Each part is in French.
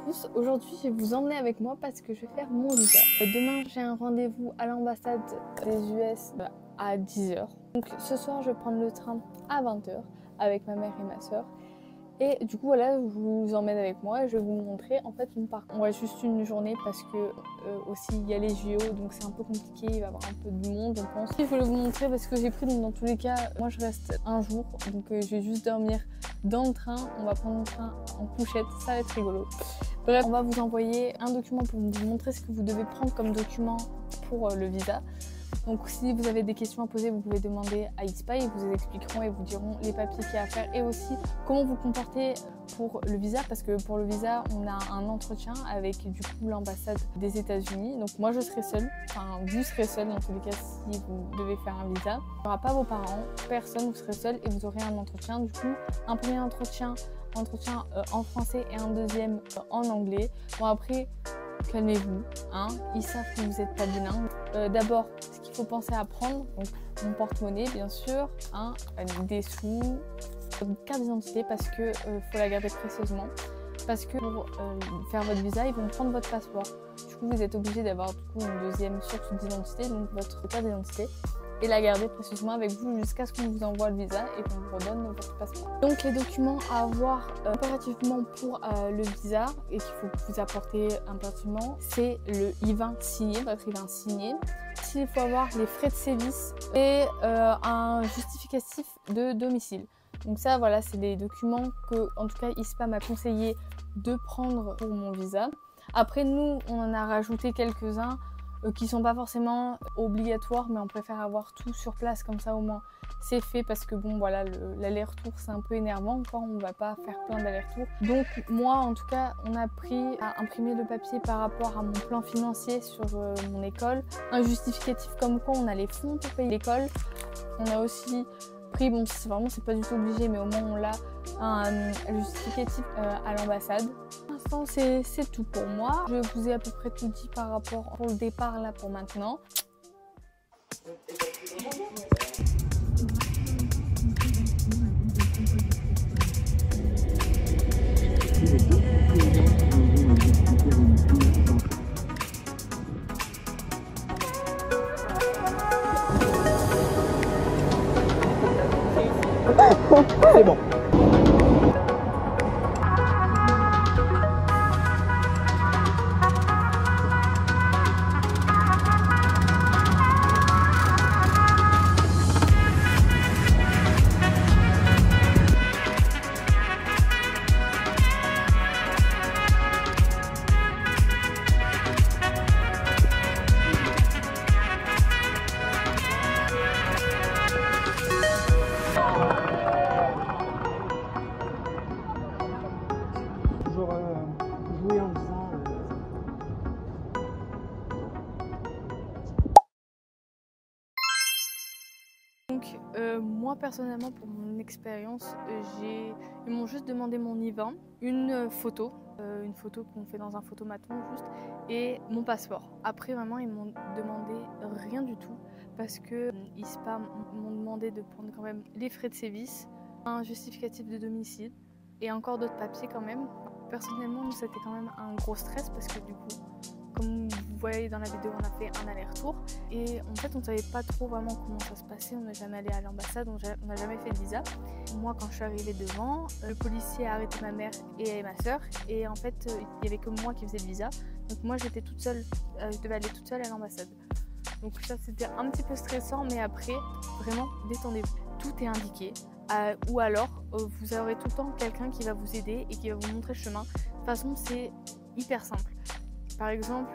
tous, aujourd'hui je vais vous emmener avec moi parce que je vais faire mon visa. Demain j'ai un rendez-vous à l'ambassade des US à 10 h. Donc ce soir je vais prendre le train à 20 h avec ma mère et ma soeur. Et du coup voilà, je vous emmène avec moi et je vais vous montrer en fait mon parcours. On va juste une journée parce que aussi il y a les JO donc c'est un peu compliqué, il va y avoir un peu de monde on pense. Je voulais vous montrer parce que j'ai pris donc dans tous les cas, moi je reste un jour donc je vais juste dormir dans le train. On va prendre le train en couchette, ça va être rigolo. Bref, on va vous envoyer un document pour vous montrer ce que vous devez prendre comme document pour le visa. Donc si vous avez des questions à poser, vous pouvez demander à Xpay, ils vous expliqueront et vous diront les papiers qu'il y a à faire et aussi comment vous comporter pour le visa, parce que pour le visa on a un entretien avec du coup l'ambassade des États-Unis. Donc moi je serai seule, enfin vous serez seule dans tous les cas si vous devez faire un visa. Il n'y aura pas vos parents, personne, vous serez seule et vous aurez un entretien. Du coup un premier entretien en français et un deuxième en anglais. Bon après calmez-vous, hein, ils savent que vous n'êtes pas bilingue. D'abord, ce qu'il faut penser à prendre, donc mon porte-monnaie bien sûr, hein, des sous, une carte d'identité parce que faut la garder précieusement. Parce que pour faire votre visa, ils vont prendre votre passeport. Du coup, vous êtes obligé d'avoir une deuxième source d'identité, donc votre carte d'identité, et la garder précieusement avec vous jusqu'à ce qu'on vous envoie le visa et qu'on vous redonne votre passeport. Donc les documents à avoir impérativement pour le visa et qu'il faut que vous apportez impérativement, c'est le I-20 signé, votre I-20 signé. Il faut avoir les frais de sévice et un justificatif de domicile. Donc ça voilà, c'est des documents que en tout cas ISPA m'a conseillé de prendre pour mon visa. Après nous, on en a rajouté quelques-uns qui sont pas forcément obligatoires, mais on préfère avoir tout sur place comme ça au moins c'est fait, parce que bon voilà, l'aller-retour c'est un peu énervant quand on va pas faire plein d'allers-retours. Donc moi en tout cas on a pris à imprimer le papier par rapport à mon plan financier sur mon école, un justificatif comme quoi on a les fonds pour payer l'école. On a aussi pris, bon vraiment c'est pas du tout obligé mais au moins on l'a, un justificatif à l'ambassade. Pour l'instant c'est tout pour moi. Je vous ai à peu près tout dit par rapport pour le départ là pour maintenant. C'est bon. Jouer en faisant Donc moi personnellement pour mon expérience, ils m'ont juste demandé mon I-20, une photo qu'on fait dans un photomaton juste, et mon passeport. Après vraiment ils m'ont demandé rien du tout parce que ISPA m'ont demandé de prendre quand même les frais de sévice, un justificatif de domicile et encore d'autres papiers quand même. Personnellement nous c'était quand même un gros stress parce que du coup comme vous voyez dans la vidéo, on a fait un aller-retour et en fait on ne savait pas trop vraiment comment ça se passait. On n'est jamais allé à l'ambassade, on n'a jamais fait de visa. Moi quand je suis arrivée devant, le policier a arrêté ma mère et ma soeur et en fait il n'y avait que moi qui faisais le visa. Donc moi j'étais toute seule, je devais aller toute seule à l'ambassade. Donc ça c'était un petit peu stressant, mais après vraiment détendez-vous. Tout est indiqué. Ou alors vous aurez tout le temps quelqu'un qui va vous aider et qui va vous montrer le chemin. De toute façon c'est hyper simple. Par exemple,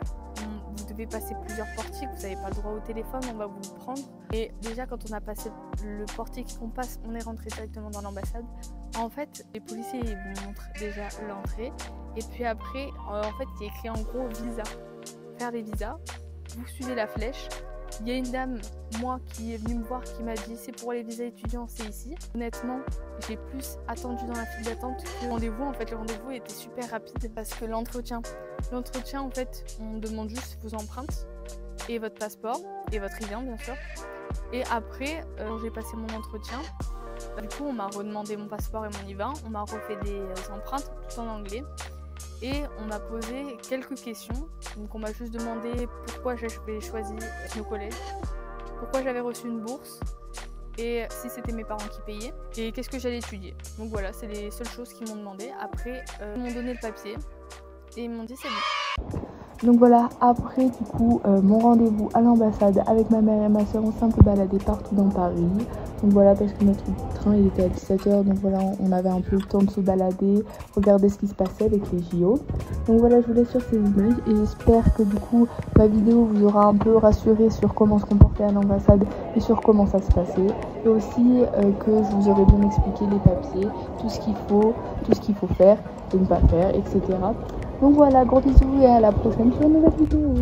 vous devez passer plusieurs portiques, vous n'avez pas le droit au téléphone, on va vous le prendre. Et déjà quand on a passé le portique qu'on passe, on est rentré directement dans l'ambassade. En fait, les policiers ils vous montrent déjà l'entrée. Et puis après, en fait, il y a écrit en gros visa. Faire les visas, vous suivez la flèche. Il y a une dame, moi, qui est venue me voir, qui m'a dit c'est pour les visas étudiants, c'est ici. Honnêtement, j'ai plus attendu dans la file d'attente que le rendez-vous. En fait, le rendez-vous était super rapide parce que l'entretien, en fait, on demande juste vos empreintes et votre passeport et votre I-20 bien sûr. Et après, quand j'ai passé mon entretien, du coup, on m'a redemandé mon passeport et mon I-20. On m'a refait des empreintes tout en anglais. et on a posé quelques questions. Donc on m'a juste demandé pourquoi j'avais choisi nos collèges, pourquoi j'avais reçu une bourse et si c'était mes parents qui payaient et qu'est-ce que j'allais étudier. Donc voilà, c'est les seules choses qu'ils m'ont demandé. Après, ils m'ont donné le papier et ils m'ont dit c'est bon. Donc voilà, après du coup mon rendez-vous à l'ambassade avec ma mère et ma soeur, on s'est un peu baladé partout dans Paris. Donc voilà, parce que notre train il était à 17h, donc voilà, on avait un peu le temps de se balader, regarder ce qui se passait avec les JO. Donc voilà, je vous laisse sur ces images et j'espère que du coup ma vidéo vous aura un peu rassuré sur comment se comporter à l'ambassade et sur comment ça se passait. Et aussi que je vous aurai bien expliqué les papiers, tout ce qu'il faut faire et ne pas faire, etc. Donc voilà, gros bisous et à la prochaine sur une nouvelle vidéo.